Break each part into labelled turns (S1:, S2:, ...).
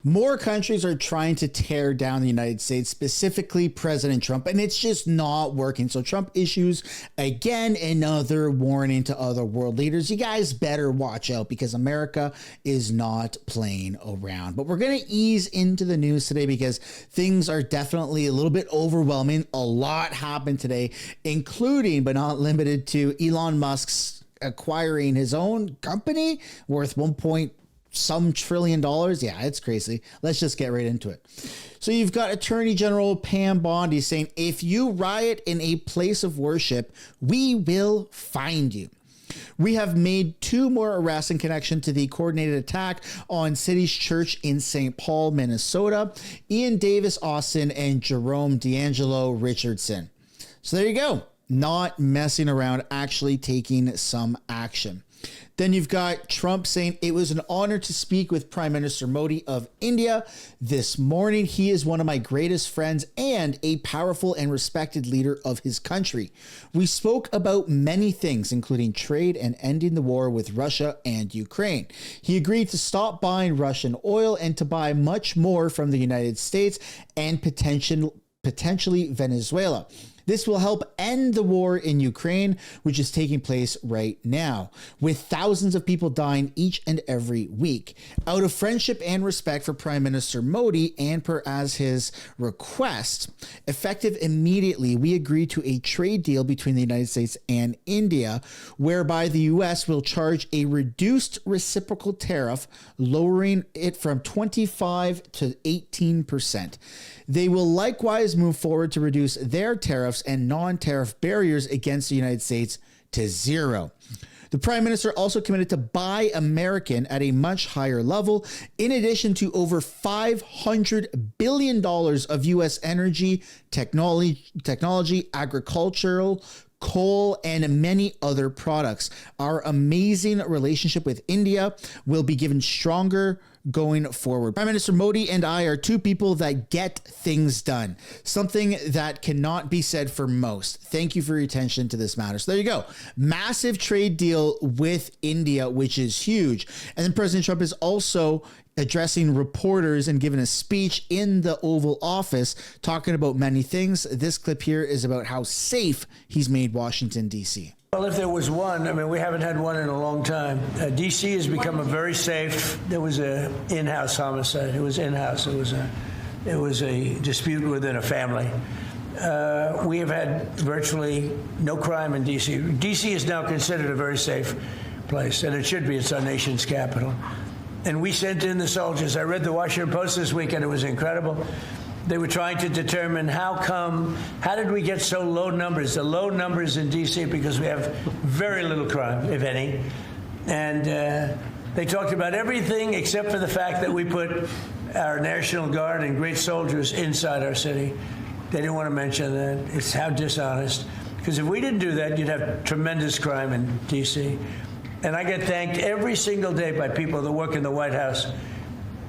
S1: More countries are trying to tear down the United States, specifically President Trump, and it's just not working. So Trump issues, again, another warning to other world leaders. You guys better watch out because America is not playing around. But we're going to ease into the news today because things are definitely a little bit overwhelming. A lot happened today, including, but not limited to, Elon Musk's acquiring his own company worth some trillion dollars. Yeah, it's crazy. Let's just get right into it. So you've got Attorney General Pam Bondi saying, if you riot in a place of worship, we will find you. We have made 2 more arrests in connection to the coordinated attack on City's Church in St. Paul, Minnesota. Ian Davis Austin and Jerome D'Angelo Richardson. So there you go. Not messing around, actually taking some action. Then you've got Trump saying it was an honor to speak with Prime Minister Modi of India this morning. He is one of my greatest friends and a powerful and respected leader of his country. We spoke about many things, including trade and ending the war with Russia and Ukraine. He agreed to stop buying Russian oil and to buy much more from the United States and potentially Venezuela. This will help end the war in Ukraine, which is taking place right now, with thousands of people dying each and every week. Out of friendship and respect for Prime Minister Modi and per as his request, effective immediately, we agreed to a trade deal between the United States and India, whereby the U.S. will charge a reduced reciprocal tariff, lowering it from 25 to 18%. They will likewise move forward to reduce their tariffs and non-tariff barriers against the United States to zero. The Prime Minister also committed to buy American at a much higher level, in addition to over $500 billion of U.S. energy, technology, agricultural, coal, and many other products. Our amazing relationship with India will be given stronger going forward. Prime Minister Modi and I are 2 people that get things done, something that cannot be said for most. Thank you for your attention to this matter. So there you go. Massive trade deal with India, which is huge. And then President Trump is also addressing reporters and giving a speech in the Oval Office, talking about many things. This clip here is about how safe he's made Washington, D.C.
S2: Well, if there was one, I mean, we haven't had one in a long time. D.C. has become a very safe. There was an in-house homicide. It was in-house. It was a dispute within a family. We have had virtually no crime in D.C. D.C. is now considered a very safe place, and it should be. It's our nation's capital. And we sent in the soldiers. I read the Washington Post this weekend. It was incredible. They were trying to determine how did we get so low numbers? The low numbers in D.C. because we have very little crime, if any. And they talked about everything except for the fact that we put our National Guard and great soldiers inside our city. They didn't want to mention that. It's how dishonest. Because if we didn't do that, you'd have tremendous crime in D.C. And I get thanked every single day by people that work in the White House.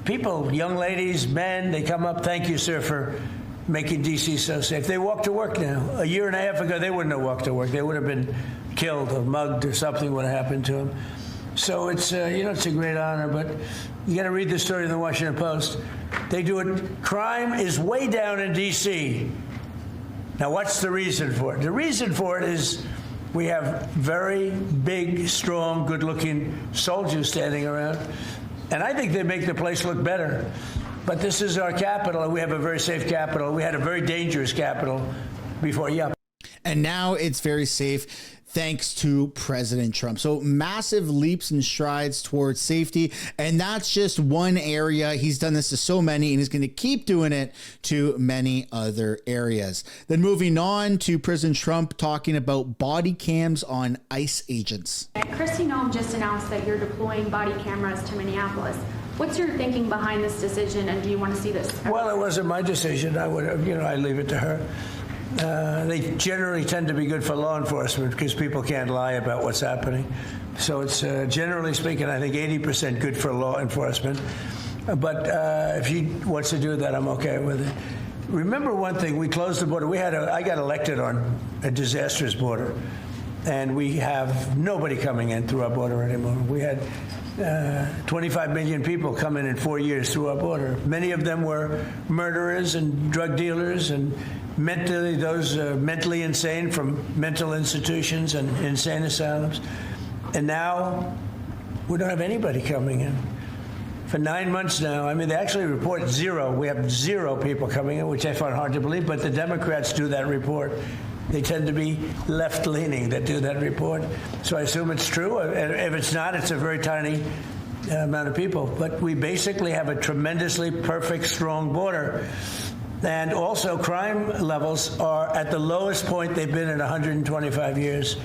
S2: People, young ladies, men, they come up, thank you, sir, for making D.C. so safe. They walk to work now. A year and a half ago, they wouldn't have walked to work. They would have been killed or mugged or something would have happened to them. So it's, it's a great honor, but you got to read the story in the Washington Post. They do it. Crime is way down in D.C. Now, what's the reason for it? The reason for it is we have very big, strong, good-looking soldiers standing around. And I think they make the place look better. But this is our capital, and we have a very safe capital. We had a very dangerous capital before. Yeah.
S1: And now it's very safe thanks to President Trump. So massive leaps and strides towards safety. And that's just one area. He's done this to so many, and he's going to keep doing it to many other areas. Then moving on to President Trump talking about body cams on ICE agents.
S3: Kristi Noem just announced that you're deploying body cameras to Minneapolis. What's your thinking behind this decision, and do you want to see this?
S2: Well, it wasn't my decision. I would have, I leave it to her. They generally tend to be good for law enforcement because people can't lie about what's happening. So it's, generally speaking, I think 80% good for law enforcement. But if she wants to do that, I'm okay with it. Remember one thing, we closed the border. I got elected on a disastrous border, and we have nobody coming in through our border anymore. We had 25 million people come in 4 years through our border. Many of them were murderers and drug dealers and mentally insane from mental institutions and insane asylums. And now we don't have anybody coming in. For 9 months now, I mean, they actually report zero. We have zero people coming in, which I find hard to believe, but the Democrats do that report. They tend to be left-leaning that do that report. So I assume it's true. And if it's not, it's a very tiny amount of people. But we basically have a tremendously perfect, strong border. And also, crime levels are at the lowest point they've been in 125 years.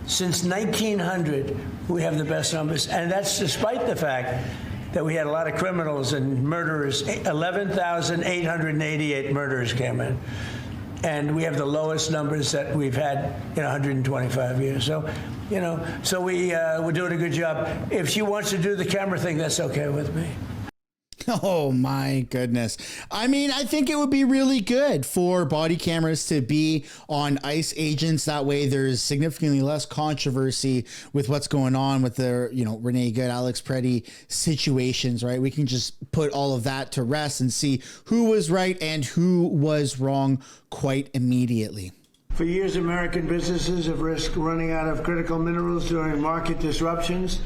S2: Since 1900, we have the best numbers. And that's despite the fact that we had a lot of criminals and murderers. 11,888 murderers came in. And we have the lowest numbers that we've had in 125 years. So, we're doing a good job. If she wants to do the camera thing, that's okay with me.
S1: Oh my goodness. I mean, I think it would be really good for body cameras to be on ICE agents. That way there's significantly less controversy with what's going on with the, Renee Good, Alex Preddy situations, right? We can just put all of that to rest and see who was right and who was wrong quite immediately.
S2: For years, American businesses have risked running out of critical minerals during market disruptions.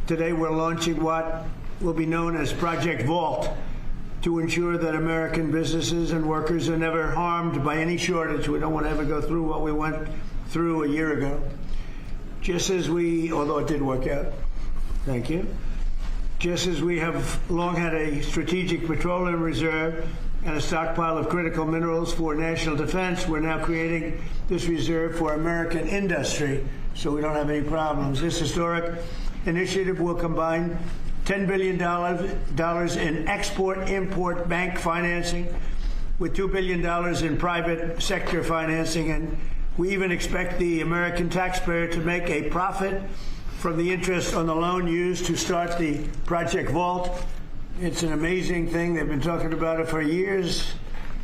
S2: Today, we're launching what will be known as Project Vault to ensure that American businesses and workers are never harmed by any shortage. We don't want to ever go through what we went through a year ago. Just as although it did work out, thank you. Just as we have long had a strategic petroleum reserve and a stockpile of critical minerals for national defense, we're now creating this reserve for American industry so we don't have any problems. This historic initiative will combine $10 billion in export-import bank financing with $2 billion in private sector financing. And we even expect the American taxpayer to make a profit from the interest on the loan used to start the Project Vault. It's an amazing thing. They've been talking about it for years.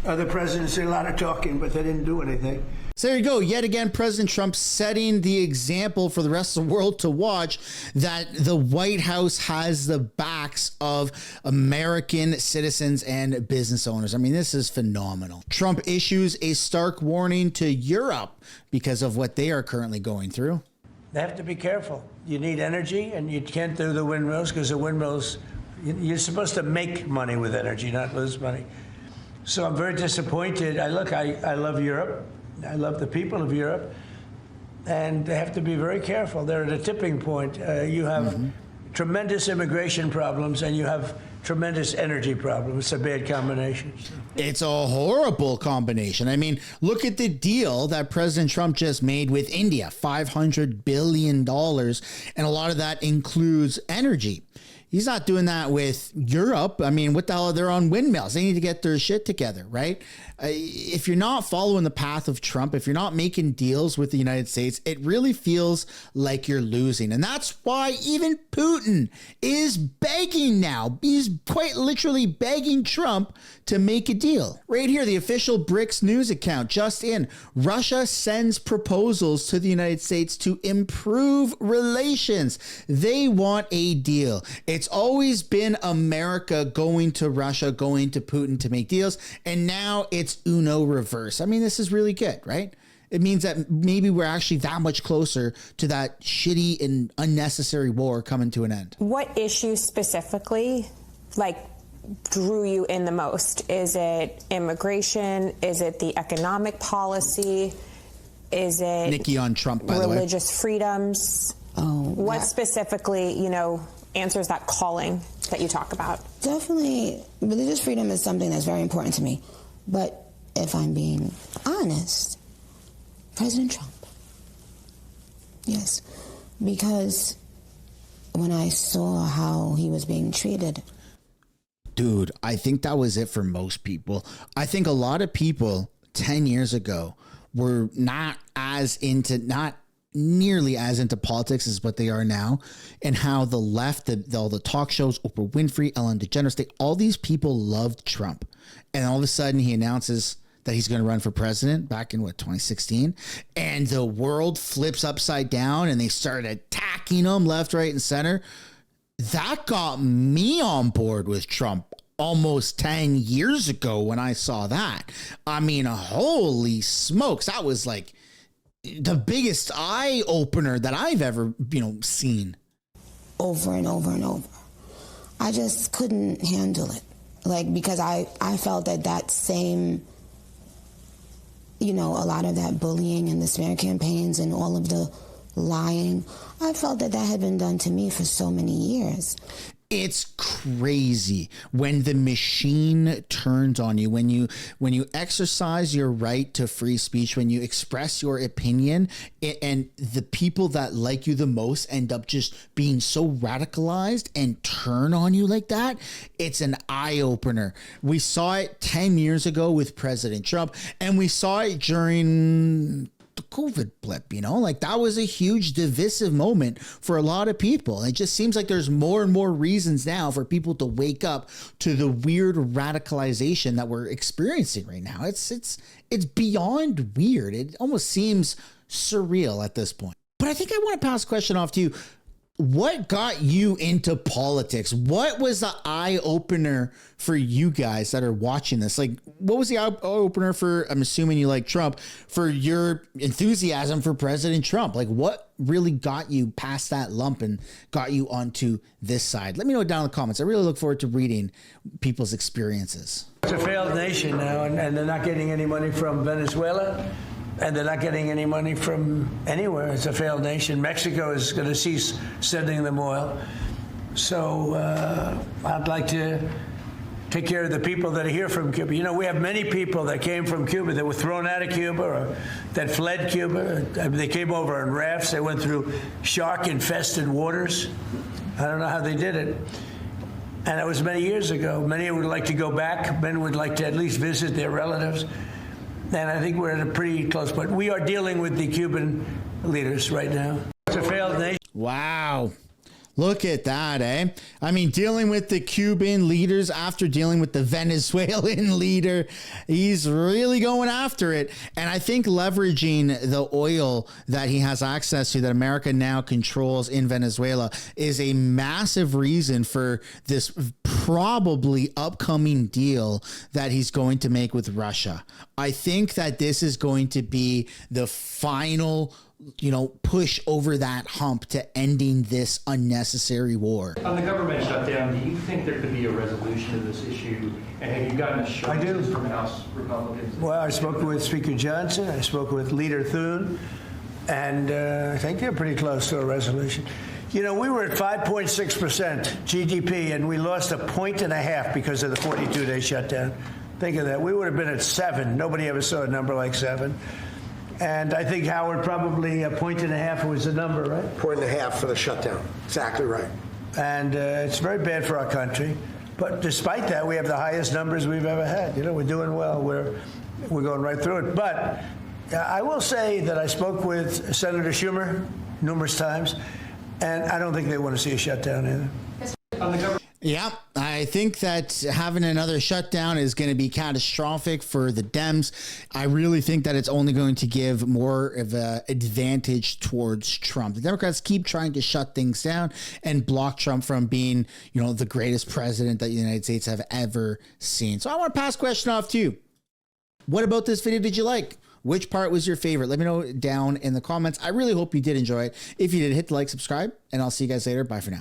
S2: Other presidents did a lot of talking, but they didn't do anything.
S1: So there you go. Yet again, President Trump setting the example for the rest of the world to watch that the White House has the backs of American citizens and business owners. I mean, this is phenomenal. Trump issues a stark warning to Europe because of what they are currently going through.
S2: They have to be careful. You need energy, and you can't do the windmills because the windmills, you're supposed to make money with energy, not lose money. So I'm very disappointed. I love Europe. I love the people of Europe. And they have to be very careful. They're at a tipping point. You have tremendous immigration problems, and you have tremendous energy problems. It's a bad combination.
S1: It's a horrible combination. I mean, look at the deal that President Trump just made with India, $500 billion. And a lot of that includes energy. He's not doing that with Europe. I mean, what the hell? They're on windmills. They need to get their shit together, right? If you're not following the path of Trump, if you're not making deals with the United States, it really feels like you're losing. And that's why even Putin is begging now. He's quite literally begging Trump to make a deal. Right here, the official BRICS news account just in. Russia sends proposals to the United States to improve relations. They want a deal. It's always been America going to Russia, going to Putin to make deals. And now it's Uno reverse. I mean, this is really good, right? It means that maybe we're actually that much closer to that shitty and unnecessary war coming to an end.
S4: What issue specifically, drew you in the most? Is it immigration? Is it the economic policy? Is it
S1: Nikki on Trump, by the way?
S4: Religious freedoms? What specifically, answers that calling that you talk about?
S5: Definitely, religious freedom is something that's very important to me. But if I'm being honest, President Trump. Yes, because when I saw how he was being treated.
S1: Dude, I think that was it for most people. I think a lot of people 10 years ago were not nearly as into politics as what they are now, and how the left, all the talk shows, Oprah Winfrey, Ellen DeGeneres, all these people loved Trump. And all of a sudden he announces that he's going to run for president back in 2016. And the world flips upside down and they start attacking him left, right, and center. that got me on board with Trump almost 10 years ago when I saw that. I mean, holy smokes. That was like the biggest eye opener that I've ever, seen.
S5: Over and over and over. I just couldn't handle it. Like, because I felt that same, a lot of that bullying and the smear campaigns and all of the lying, I felt that had been done to me for so many years.
S1: It's crazy when the machine turns on you, when you exercise your right to free speech, when you express your opinion, and the people that like you the most end up just being so radicalized and turn on you like that. It's an eye opener. We saw it 10 years ago with President Trump, and we saw it during the COVID blip, like that was a huge divisive moment for a lot of people. It just seems like there's more and more reasons now for people to wake up to the weird radicalization that we're experiencing right now. It's beyond weird. It almost seems surreal at this point. But I think I want to pass the question off to you. What got you into politics? What was the eye opener for you guys that are watching this? Like, what was the eye opener for, I'm assuming you like Trump, for your enthusiasm for President Trump? Like, what really got you past that lump and got you onto this side? Let me know down in the comments. I really look forward to reading people's experiences.
S2: It's a failed nation now, and they're not getting any money from Venezuela. And they're not getting any money from anywhere. It's a failed nation. Mexico is going to cease sending them oil. So I'd like to take care of the people that are here from Cuba. We have many people that came from Cuba that were thrown out of Cuba or that fled Cuba. They came over on rafts. They went through shark-infested waters. I don't know how they did it. And that was many years ago. Many would like to go back. Many would like to at least visit their relatives. And I think we're at a pretty close point. We are dealing with the Cuban leaders right now. It's a failed nation.
S1: Wow. Look at that, eh? I mean, dealing with the Cuban leaders after dealing with the Venezuelan leader, he's really going after it. And I think leveraging the oil that he has access to, that America now controls in Venezuela, is a massive reason for this probably upcoming deal that he's going to make with Russia. I think that this is going to be the final push over that hump to ending this unnecessary war.
S6: On the government shutdown, do you think there could be a resolution to this issue? And have you gotten assurances from House Republicans?
S2: Well, I spoke with Speaker Johnson. I spoke with Leader Thune. And I think they're pretty close to a resolution. We were at 5.6% GDP, and we lost 1.5 points because of the 42-day shutdown. Think of that. We would have been at 7. Nobody ever saw a number like 7. And I think, Howard, probably 1.5 points was the number, right?
S7: 1.5 points for the shutdown. Exactly right.
S2: And it's very bad for our country. But despite that, we have the highest numbers we've ever had. We're doing well. We're going right through it. But I will say that I spoke with Senator Schumer numerous times, and I don't think they want to see a shutdown either.
S1: Yeah, I think that having another shutdown is going to be catastrophic for the Dems. I really think that it's only going to give more of an advantage towards Trump. The Democrats keep trying to shut things down and block Trump from being, the greatest president that the United States have ever seen. So I want to pass the question off to you. What about this video did you like? Which part was your favorite? Let me know down in the comments. I really hope you did enjoy it. If you did, hit the like, subscribe, and I'll see you guys later. Bye for now.